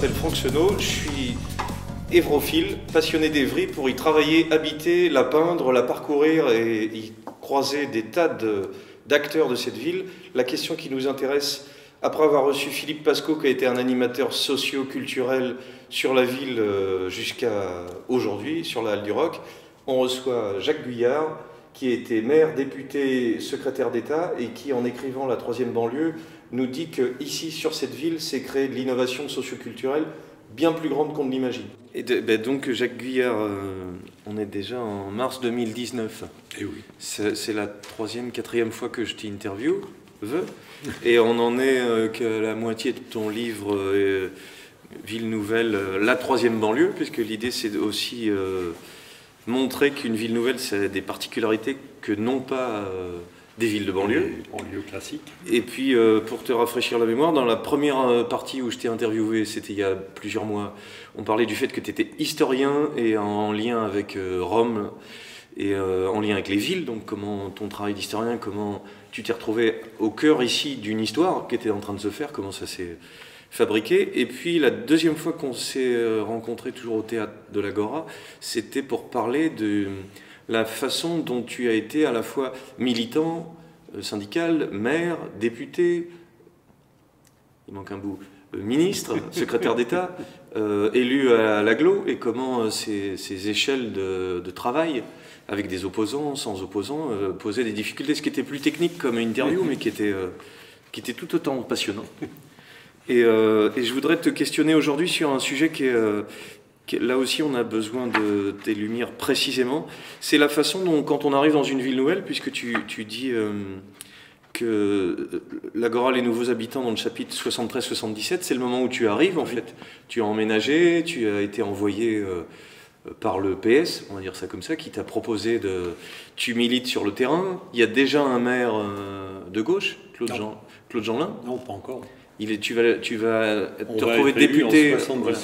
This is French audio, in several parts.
m'appelle Franck Senot, je suis évrophile, passionné d'Évry pour y travailler, habiter, la peindre, la parcourir et y croiser des tas d'acteurs de cette ville. La question qui nous intéresse, après avoir reçu Philippe Pascot, qui a été un animateur socio-culturel sur la ville jusqu'à aujourd'hui, sur la Halle du Roc, on reçoit Jacques Guyard, qui a été maire, député, secrétaire d'État et qui, en écrivant La troisième banlieue, nous dit qu'ici, sur cette ville, s'est créée de l'innovation socio-culturelle bien plus grande qu'on ne l'imagine. Et donc, Jacques Guyard, on est déjà en mars 2019. Et oui. C'est la troisième, quatrième fois que je t'interviewe. Et on en est qu'à la moitié de ton livre Ville Nouvelle, la troisième banlieue, puisque l'idée c'est aussi montrer qu'une ville nouvelle, ça a des particularités que n'ont pas des villes de banlieue. Des banlieues classiques. Et puis, pour te rafraîchir la mémoire, dans la première partie où je t'ai interviewé, c'était il y a plusieurs mois, on parlait du fait que tu étais historien et en lien avec Rome et en lien avec les villes, donc comment ton travail d'historien, comment tu t'es retrouvé au cœur ici d'une histoire qui était en train de se faire, comment ça s'est fabriqué. Et puis la deuxième fois qu'on s'est rencontrés, toujours au théâtre de l'Agora, c'était pour parler de la façon dont tu as été à la fois militant, syndical, maire, député, il manque un bout, ministre, secrétaire d'État, élu à l'Aglo, et comment ces échelles de travail, avec des opposants, sans opposants, posaient des difficultés, ce qui était plus technique comme une interview, mais qui était tout autant passionnant. Et je voudrais te questionner aujourd'hui sur un sujet qui est là aussi on a besoin de tes lumières précisément. C'est la façon dont, quand on arrive dans une ville nouvelle, puisque tu dis que l'Agora, les nouveaux habitants, dans le chapitre 73-77, c'est le moment où tu arrives en fait. Tu as emménagé, tu as été envoyé par le PS, on va dire ça comme ça, qui t'a proposé de... Tu milites sur le terrain. Il y a déjà un maire de gauche, Claude Jeanlin. Non, pas encore. Tu vas te retrouver député, voilà,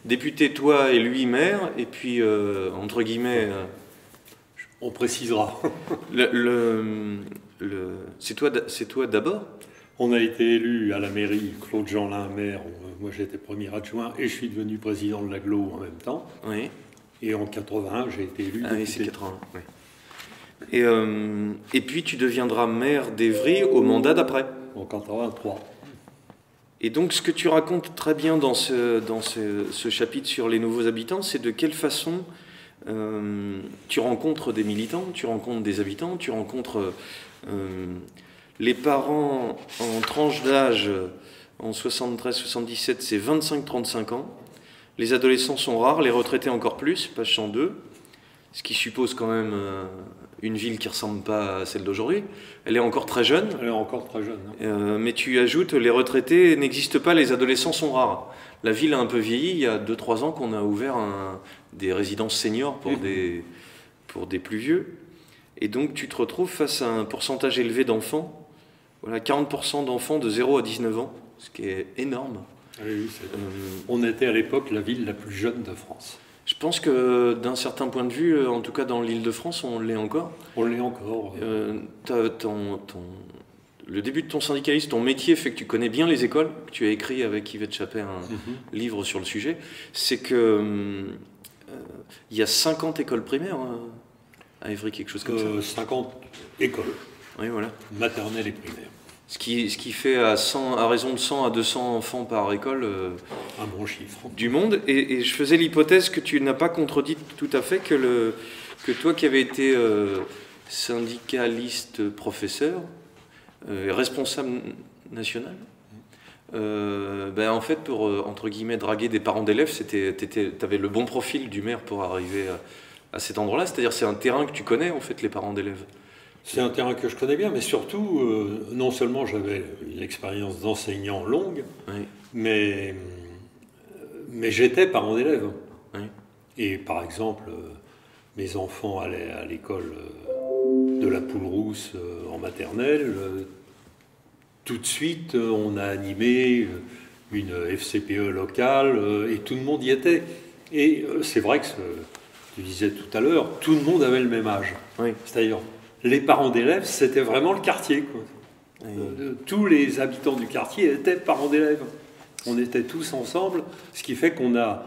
député, toi et lui maire, et puis, entre guillemets... on précisera. C'est toi d'abord? On a été élu à la mairie, Claude Jeanlin maire, moi j'étais premier adjoint, et je suis devenu président de l'Aglo en même temps. Oui. Et en 81, j'ai été élu député. Ah oui, c'est 81, oui. Et puis tu deviendras maire d'Évry au mandat d'après. En 83. Et donc ce que tu racontes très bien dans ce chapitre sur les nouveaux habitants, c'est de quelle façon tu rencontres des militants, tu rencontres des habitants, tu rencontres les parents en tranche d'âge, en 73-77, c'est 25-35 ans. Les adolescents sont rares, les retraités encore plus, page 102, ce qui suppose quand même une ville qui ne ressemble pas à celle d'aujourd'hui. Elle est encore très jeune. Elle est encore très jeune. Mais tu ajoutes, les retraités n'existent pas, les adolescents sont rares. La ville a un peu vieilli, il y a 2-3 ans qu'on a ouvert des résidences seniors pour des plus vieux. Et donc tu te retrouves face à un pourcentage élevé d'enfants. Voilà, 40% d'enfants de 0 à 19 ans, ce qui est énorme. Oui, on était à l'époque la ville la plus jeune de France. Je pense que d'un certain point de vue, en tout cas dans l'Île-de-France, on l'est encore. On l'est encore. Le début de ton syndicalisme, ton métier fait que tu connais bien les écoles. Tu as écrit avec Yvette Chappet un livre sur le sujet. C'est que il y a 50 écoles primaires à Évry, quelque chose comme ça. 50 écoles. Oui, voilà. Maternelles et primaires. Ce qui fait à raison de 100 à 200 enfants par école un bon chiffre du monde. Et je faisais l'hypothèse que tu n'as pas contredit tout à fait que toi qui avais été syndicaliste professeur, responsable national, en fait pour entre guillemets draguer des parents d'élèves, t'avais le bon profil du maire pour arriver à cet endroit-là. C'est-à-dire c'est un terrain que tu connais en fait, les parents d'élèves. C'est un terrain que je connais bien, mais surtout, non seulement j'avais une expérience d'enseignant longue, oui. mais j'étais parent d'élèves. Oui. Et par exemple, mes enfants allaient à l'école de la Poule-Rousse en maternelle. Tout de suite, on a animé une FCPE locale et tout le monde y était. Et c'est vrai que, tu disais tout à l'heure, tout le monde avait le même âge. Oui. C'est-à-dire, les parents d'élèves, c'était vraiment le quartier, quoi. Tous les habitants du quartier étaient parents d'élèves. On était tous ensemble, ce qui fait qu'on a,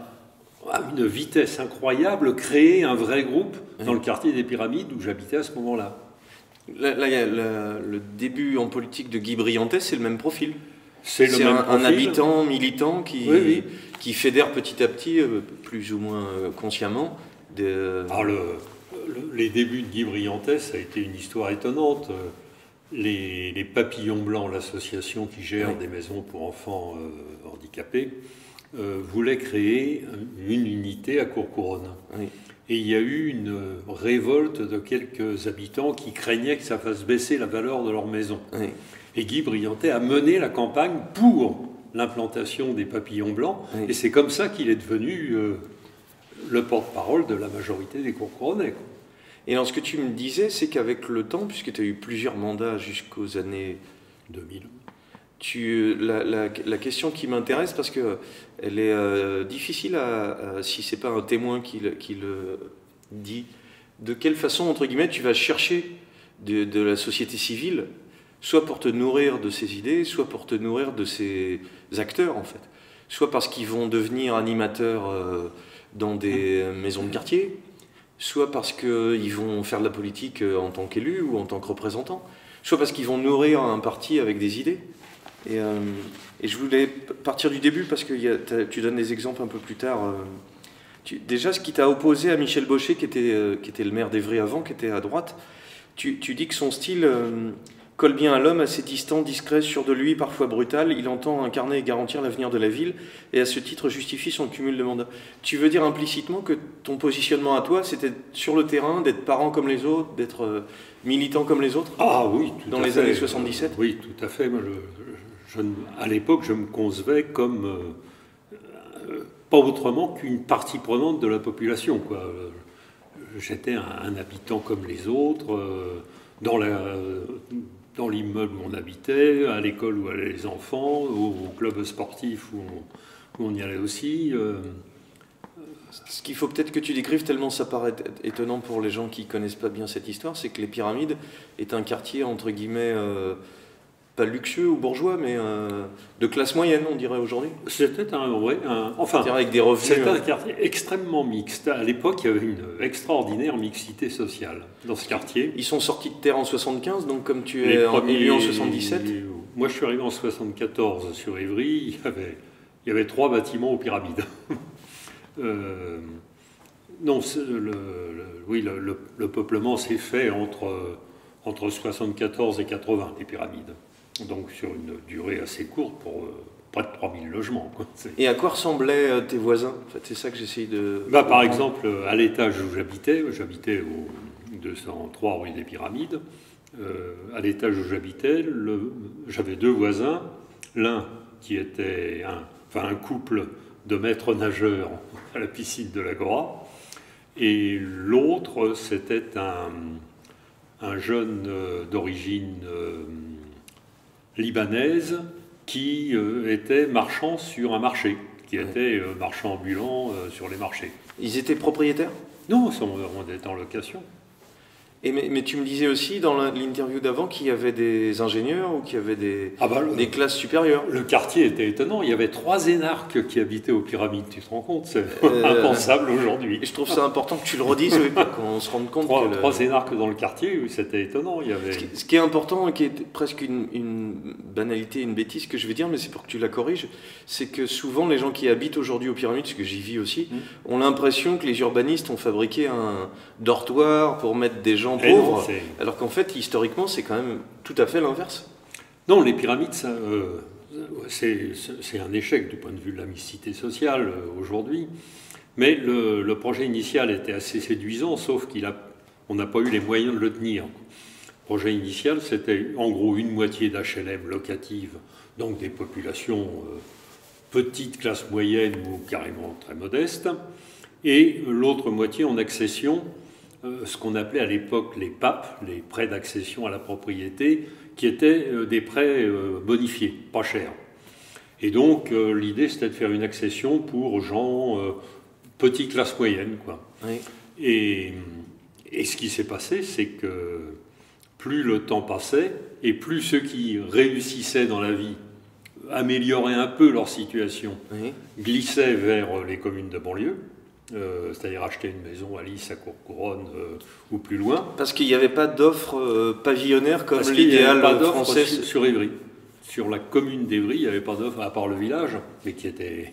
à une vitesse incroyable, créé un vrai groupe dans le quartier des Pyramides où j'habitais à ce moment-là. Là, il y a le début en politique de Guy Briantais, c'est le même profil. C'est un habitant militant qui fédère petit à petit, plus ou moins consciemment. Alors les débuts de Guy Briantais, ça a été une histoire étonnante. Les Papillons Blancs, l'association qui gère des maisons pour enfants handicapés, voulait créer une unité à Courcouronnes. Oui. Et il y a eu une révolte de quelques habitants qui craignaient que ça fasse baisser la valeur de leur maison. Oui. Et Guy Briantais a mené la campagne pour l'implantation des Papillons Blancs. Oui. Et c'est comme ça qu'il est devenu le porte-parole de la majorité des Courcouronnais. Et alors, ce que tu me disais, c'est qu'avec le temps, puisque tu as eu plusieurs mandats jusqu'aux années 2000, la question qui m'intéresse, parce qu'elle est difficile si ce n'est pas un témoin qui le dit, de quelle façon, entre guillemets, tu vas chercher de la société civile, soit pour te nourrir de ses idées, soit pour te nourrir de ses acteurs, en fait. Soit parce qu'ils vont devenir animateurs dans des maisons de quartier, soit parce qu'ils vont faire de la politique en tant qu'élus ou en tant que représentants, soit parce qu'ils vont nourrir un parti avec des idées. Et je voulais partir du début parce que tu donnes des exemples un peu plus tard. Déjà, ce qui t'a opposé à Michel Bauchet, qui était le maire d'Évry avant, qui était à droite, tu dis que son style colle bien à l'homme, assez distant, discret, sûr de lui, parfois brutal. Il entend incarner et garantir l'avenir de la ville et à ce titre justifie son cumul de mandats. Tu veux dire implicitement que ton positionnement à toi, c'était sur le terrain, d'être parent comme les autres, d'être militant comme les autres? Ah oui, tout dans les années 77? Oui, tout à fait. Moi, à l'époque, je me concevais comme pas autrement qu'une partie prenante de la population, quoi. J'étais un habitant comme les autres, dans l'immeuble où on habitait, à l'école où allaient les enfants, au club sportif où on y allait aussi. Ce qu'il faut peut-être que tu décrives, tellement ça paraît étonnant pour les gens qui ne connaissent pas bien cette histoire, c'est que les Pyramides est un quartier, entre guillemets, pas luxueux ou bourgeois, mais de classe moyenne, on dirait aujourd'hui. C'était avec des revenus. C'était un quartier extrêmement mixte. À l'époque, il y avait une extraordinaire mixité sociale dans ce quartier. Ils sont sortis de terre en 75, donc comme tu es élu en 77. Moi, je suis arrivé en 74 sur Évry. Il y avait 3 bâtiments aux Pyramides. Non, le peuplement s'est fait entre 74 et 80, les Pyramides. Donc sur une durée assez courte pour près de 3000 logements. Quoi. Et à quoi ressemblaient tes voisins? En fait, c'est ça que j'essaye de... Par exemple, à l'étage où j'habitais au 203 rue des Pyramides, à l'étage où j'habitais, j'avais 2 voisins, l'un qui était un couple de maîtres nageurs à la piscine de l'Agora, et l'autre, c'était un jeune d'origine libanaise qui était marchand sur un marché, qui était marchand ambulant sur les marchés. Ils étaient propriétaires? Non, on était en location. Mais tu me disais aussi dans l'interview d'avant qu'il y avait des ingénieurs ou qu'il y avait des classes supérieures. Le quartier était étonnant. Il y avait 3 énarques qui habitaient aux Pyramides. Tu te rends compte? C'est impensable aujourd'hui. Je trouve ça important que tu le redises, pour qu'on se rende compte. 3 énarques dans le quartier, oui, c'était étonnant. Il y avait... Ce qui est important, et qui est presque une banalité, une bêtise que je vais dire, mais c'est pour que tu la corriges, c'est que souvent les gens qui habitent aujourd'hui aux Pyramides, parce que j'y vis aussi, ont l'impression que les urbanistes ont fabriqué un dortoir pour mettre des gens pauvres, alors qu'en fait, historiquement, c'est quand même tout à fait l'inverse. Non, les Pyramides, c'est un échec du point de vue de la mixité sociale aujourd'hui, mais le projet initial était assez séduisant, sauf qu'on n'a pas eu les moyens de le tenir. Le projet initial, c'était en gros une moitié d'HLM locative, donc des populations petites, classe moyenne ou carrément très modestes, et l'autre moitié en accession, ce qu'on appelait à l'époque les PAP, les prêts d'accession à la propriété, qui étaient des prêts bonifiés, pas chers. Et donc l'idée c'était de faire une accession pour gens petite classe moyenne, quoi. Oui. Et ce qui s'est passé, c'est que plus le temps passait, et plus ceux qui réussissaient dans la vie amélioraient un peu leur situation, Oui. glissaient vers les communes de banlieue, c'est-à-dire acheter une maison à Lys, à Courcouronnes ou plus loin. Parce qu'il n'y avait pas d'offre pavillonnaire comme Parce qu'il n'y avait l'idéal pas d'offre français. sur Évry. Sur la commune d'Évry, il n'y avait pas d'offre, à part le village, mais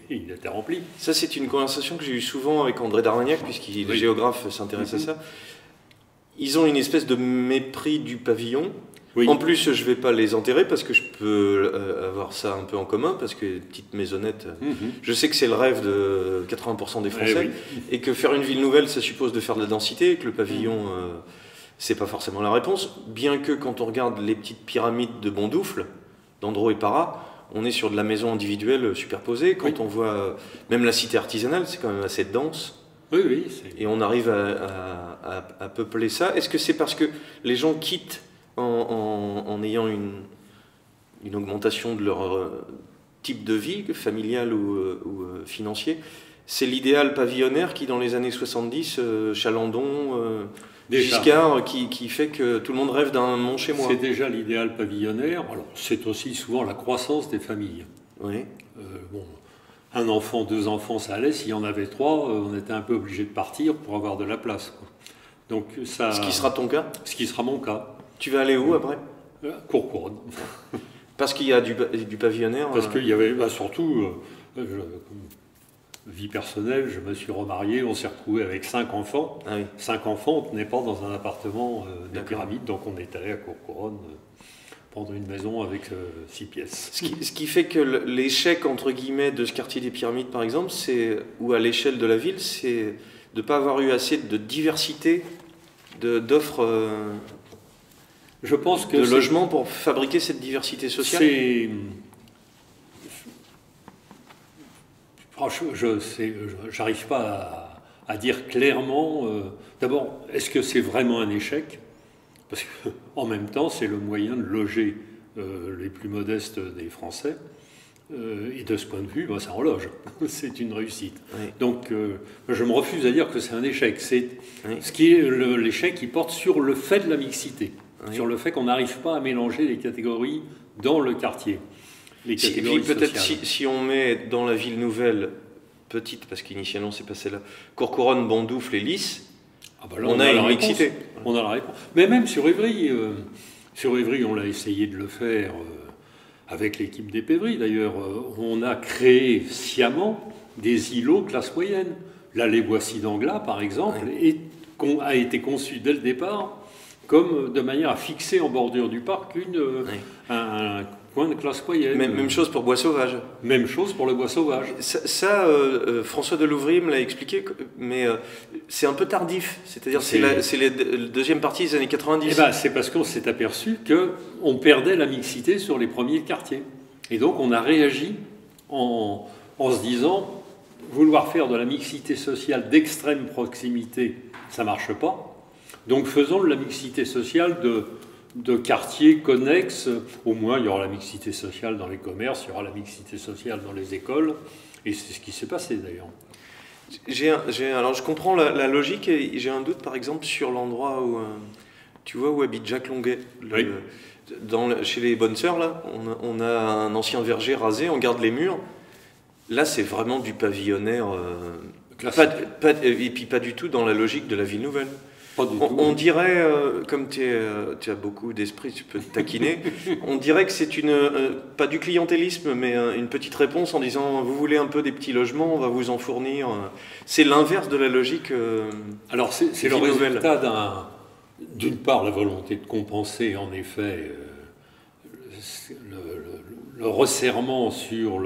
il était rempli. Ça, c'est une conversation que j'ai eue souvent avec André d'Armagnac, puisqu'il est géographe, s'intéresse à ça. Ils ont une espèce de mépris du pavillon. Oui. En plus, je ne vais pas les enterrer parce que je peux avoir ça un peu en commun, parce que petite maisonnette, je sais que c'est le rêve de 80% des Français, et que faire une ville nouvelle, ça suppose de faire de la densité, et que le pavillon, c'est pas forcément la réponse, bien que quand on regarde les petites pyramides de Bondoufle, d'Andro et Para, on est sur de la maison individuelle superposée. Quand on voit même la cité artisanale, c'est quand même assez dense. Oui. Et on arrive à peupler ça. Est-ce que c'est parce que les gens quittent en ayant une augmentation de leur type de vie, familial ou financier? C'est l'idéal pavillonnaire qui, dans les années 70, Chalandon, Giscard, qui fait que tout le monde rêve d'un Mont chez moi. C'est déjà l'idéal pavillonnaire. Alors, c'est aussi souvent la croissance des familles. Oui. Un enfant, 2 enfants, ça allait. S'il y en avait 3, on était un peu obligé de partir pour avoir de la place. Donc, ça, ce qui sera ton cas? Ce qui sera mon cas. Tu vas aller où après? Courcouronnes. Parce qu'il y a du pavillonnaire. Parce qu'il y avait surtout... vie personnelle, je me suis remarié, on s'est retrouvé avec 5 enfants. Ah oui. 5 enfants, on n'est pas dans un appartement des pyramides, donc on est allé à Courcouronnes prendre une maison avec 6 pièces. Ce qui fait que l'échec, entre guillemets, de ce quartier des pyramides, par exemple, ou à l'échelle de la ville, c'est de ne pas avoir eu assez de diversité d'offres je pense que de logements pour fabriquer cette diversité sociale. Franchement, j'arrive pas à dire clairement. D'abord, est-ce que c'est vraiment un échec? Parce qu'en même temps, c'est le moyen de loger les plus modestes des Français. Et de ce point de vue, ça en loge. C'est une réussite. Oui. Donc, je me refuse à dire que c'est un échec. C'est ce qui est l'échec qui porte sur le fait de la mixité, sur le fait qu'on n'arrive pas à mélanger les catégories dans le quartier. Et puis peut-être si on met dans la ville nouvelle, petite, parce qu'initialement c'est pas celle-là, Courcouronnes, Bondoufle et Lys, on a une mixité. On a la réponse. Mais même sur Évry, on l'a essayé de le faire avec l'équipe des Pévry d'ailleurs. On a créé sciemment des îlots classe moyenne. L'allée Boissy d'Anglas, par exemple, a été conçue dès le départ comme de manière à fixer en bordure du parc un coin de classe moyenne. Même chose pour Bois Sauvage. Même chose pour le Bois Sauvage. Ça, François Delouvrier me l'a expliqué, mais c'est un peu tardif. C'est-à-dire c'est la deuxième partie des années 90. Eh ben, c'est parce qu'on s'est aperçu qu'on perdait la mixité sur les premiers quartiers. Et donc on a réagi en se disant, vouloir faire de la mixité sociale d'extrême proximité, ça ne marche pas. Donc faisons de la mixité sociale de quartiers connexes. Au moins, il y aura la mixité sociale dans les commerces, il y aura la mixité sociale dans les écoles. Et c'est ce qui s'est passé d'ailleurs. Alors je comprends la logique et j'ai un doute par exemple sur l'endroit où, tu vois, où habite Jacques Longuet. Chez les Bonnes Sœurs, là, on a un ancien verger rasé, on garde les murs. Là, c'est vraiment du pavillonnaire. Et puis pas du tout dans la logique de la ville nouvelle. On dirait, comme tu as beaucoup d'esprit, tu peux te taquiner, on dirait que c'est pas du clientélisme, mais une petite réponse en disant vous voulez un peu des petits logements, on va vous en fournir. C'est l'inverse de la logique. Alors c'est le résultat d'une part la volonté de compenser en effet le resserrement sur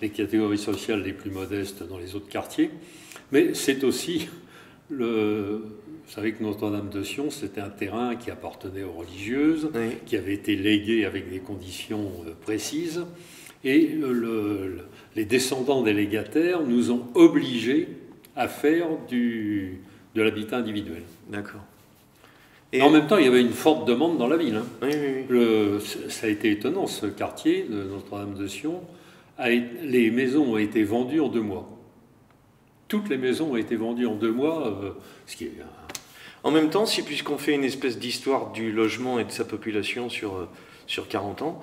les catégories sociales les plus modestes dans les autres quartiers, mais c'est aussi Vous savez que Notre-Dame-de-Sion, c'était un terrain qui appartenait aux religieuses, qui avait été légué avec des conditions précises, et les descendants des légataires nous ont obligés à faire de l'habitat individuel. D'accord. Et en même temps, il y avait une forte demande dans la ville. Oui. Ça a été étonnant, ce quartier de Notre-Dame-de-Sion. Les maisons ont été vendues en 2 mois. Toutes les maisons ont été vendues en 2 mois, ce qui est... En même temps, puisqu'on fait une espèce d'histoire du logement et de sa population sur 40 ans,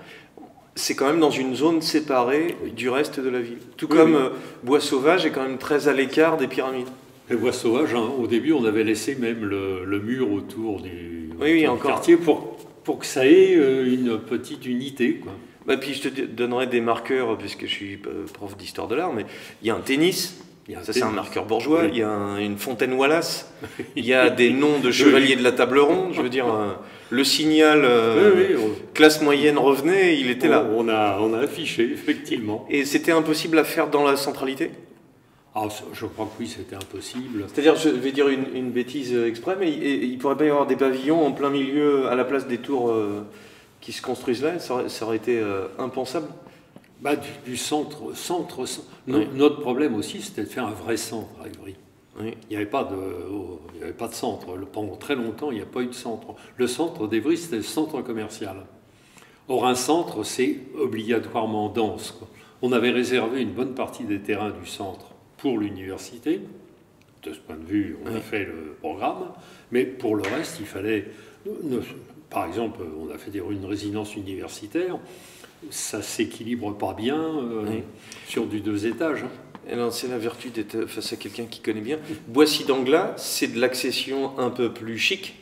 c'est quand même dans une zone séparée du reste de la ville. Tout comme Bois Sauvage est quand même très à l'écart des pyramides. Les Bois Sauvages, hein, au début, on avait laissé même le mur autour du encore. quartier pour que ça ait une petite unité, quoi. Bah, puis je te donnerai des marqueurs, puisque je suis prof d'histoire de l'art, mais il y a un tennis. Ça, c'est un marqueur bourgeois. Oui. Il y a une fontaine Wallace. Il y a des noms de chevaliers de la table ronde. Je veux dire, le signal classe moyenne revenait, il était là. On a affiché, effectivement. Et c'était impossible à faire dans la centralité? Ah, je crois que oui, c'était impossible. C'est-à-dire, je vais dire une bêtise exprès, mais il ne pourrait pas y avoir des pavillons en plein milieu, à la place des tours qui se construisent là? Ça aurait été impensable? Bah, du centre. Oui. Notre problème aussi, c'était de faire un vrai centre à Évry. Oui. Il n'y avait pas de centre. Pendant très longtemps, il n'y a pas eu de centre. Le centre d'Évry, c'était le centre commercial. Or, un centre, c'est obligatoirement dense, quoi. On avait réservé une bonne partie des terrains du centre pour l'université. De ce point de vue, on a fait le programme. Mais pour le reste, il fallait... Par exemple, on a fait une résidence universitaire. Ça s'équilibre pas bien sur du 2 étages. Alors, c'est la vertu d'être face à quelqu'un qui connaît bien. Boissy d'Anglas, c'est de l'accession un peu plus chic.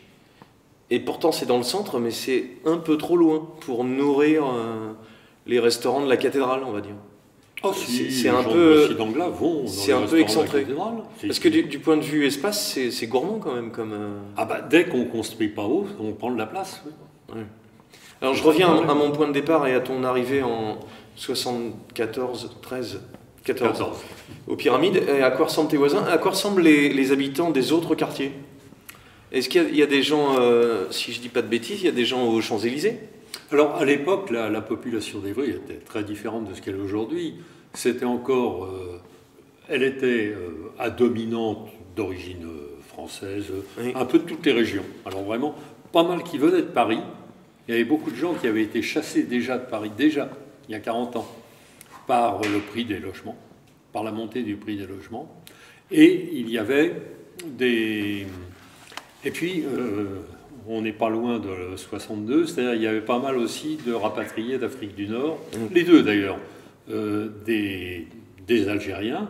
Et pourtant, c'est dans le centre, mais c'est un peu trop loin pour nourrir les restaurants de la cathédrale, on va dire. Oh, si, c'est un peu. Boissy d'Anglas vont. C'est un peu excentré. Parce que du point de vue espace, c'est gourmand quand même. Ah bah, dès qu'on construit pas haut, on prend de la place. Oui. Alors je reviens à mon point de départ et à ton arrivée en 14 aux pyramides. Et à quoi ressemblent tes voisins? À quoi ressemblent les habitants des autres quartiers? Est-ce qu'il y a des gens, si je dis pas de bêtises, il y a des gens aux Champs-Élysées? Alors à l'époque, la population d'Évry était très différente de ce qu'elle est aujourd'hui. C'était encore, elle était à dominante d'origine française, un peu de toutes les régions. Alors vraiment, pas mal qui venaient de Paris. Il y avait beaucoup de gens qui avaient été chassés déjà de Paris, il y a 40 ans, par le prix des logements, par la montée du prix des logements. Et il y avait des... Et puis, on n'est pas loin de 62, c'est-à-dire il y avait pas mal aussi de rapatriés d'Afrique du Nord, les deux d'ailleurs, des Algériens,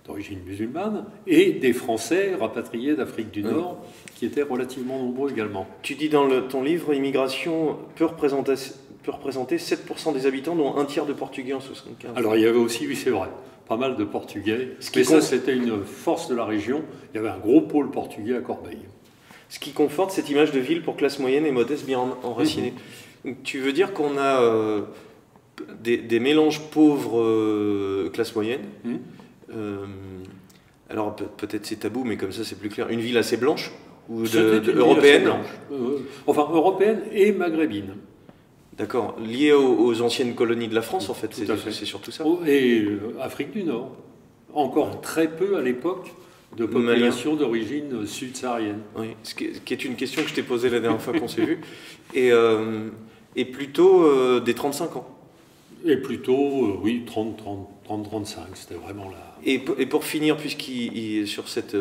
d'origine musulmane, et des Français rapatriés d'Afrique du Nord, qui étaient relativement nombreux également. Tu dis dans ton livre, immigration peut représenter 7% des habitants, dont un tiers de Portugais en 75. Alors il y avait aussi, oui c'est vrai, pas mal de Portugais, mais ça c'était une force de la région, il y avait un gros pôle portugais à Corbeil. Ce qui conforte cette image de ville pour classe moyenne et modeste bien enracinée. Tu veux dire qu'on a des mélanges pauvres classe moyenne. Alors peut-être c'est tabou, mais comme ça c'est plus clair. Une ville assez blanche ou européenne, enfin européenne et maghrébine. D'accord, liée aux anciennes colonies de la France en fait, c'est surtout ça. Et Afrique du Nord, encore très peu à l'époque de population d'origine sud-saharienne. Oui, ce qui est une question que je t'ai posée la dernière fois qu'on s'est vu, et plutôt des 35 ans. Et plutôt, oui, 30-35, c'était vraiment là. Et pour finir, sur cette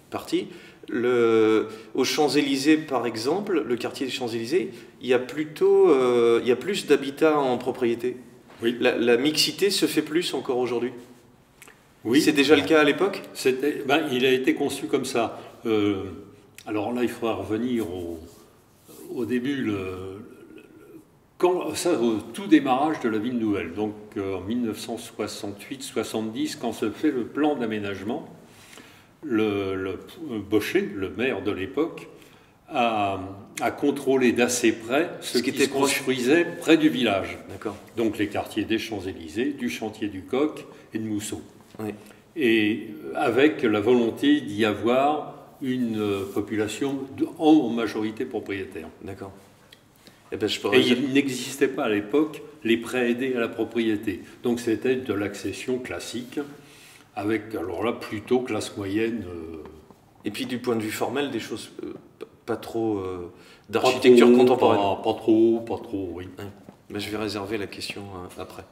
partie, aux Champs-Élysées, par exemple, le quartier des Champs-Élysées, il y a plus d'habitat en propriété. Oui. La mixité se fait plus encore aujourd'hui. Oui. C'est déjà le cas à l'époque? Il a été conçu comme ça. Alors là, il faudra revenir au début, au tout démarrage de la ville nouvelle, donc en 1968-70, quand se fait le plan d'aménagement, le Bochet, le maire de l'époque, a contrôlé d'assez près ce qui se construisait près du village. Donc les quartiers des Champs-Élysées, du chantier du Coq et de Mousseau. Oui. Et avec la volonté d'y avoir une population en majorité propriétaire. D'accord. Et il n'existait pas à l'époque les prêts aidés à la propriété. Donc c'était de l'accession classique, avec alors là plutôt classe moyenne. Et puis du point de vue formel, des choses pas trop d'architecture contemporaine. Pas trop, oui. Ouais. Je vais réserver la question après.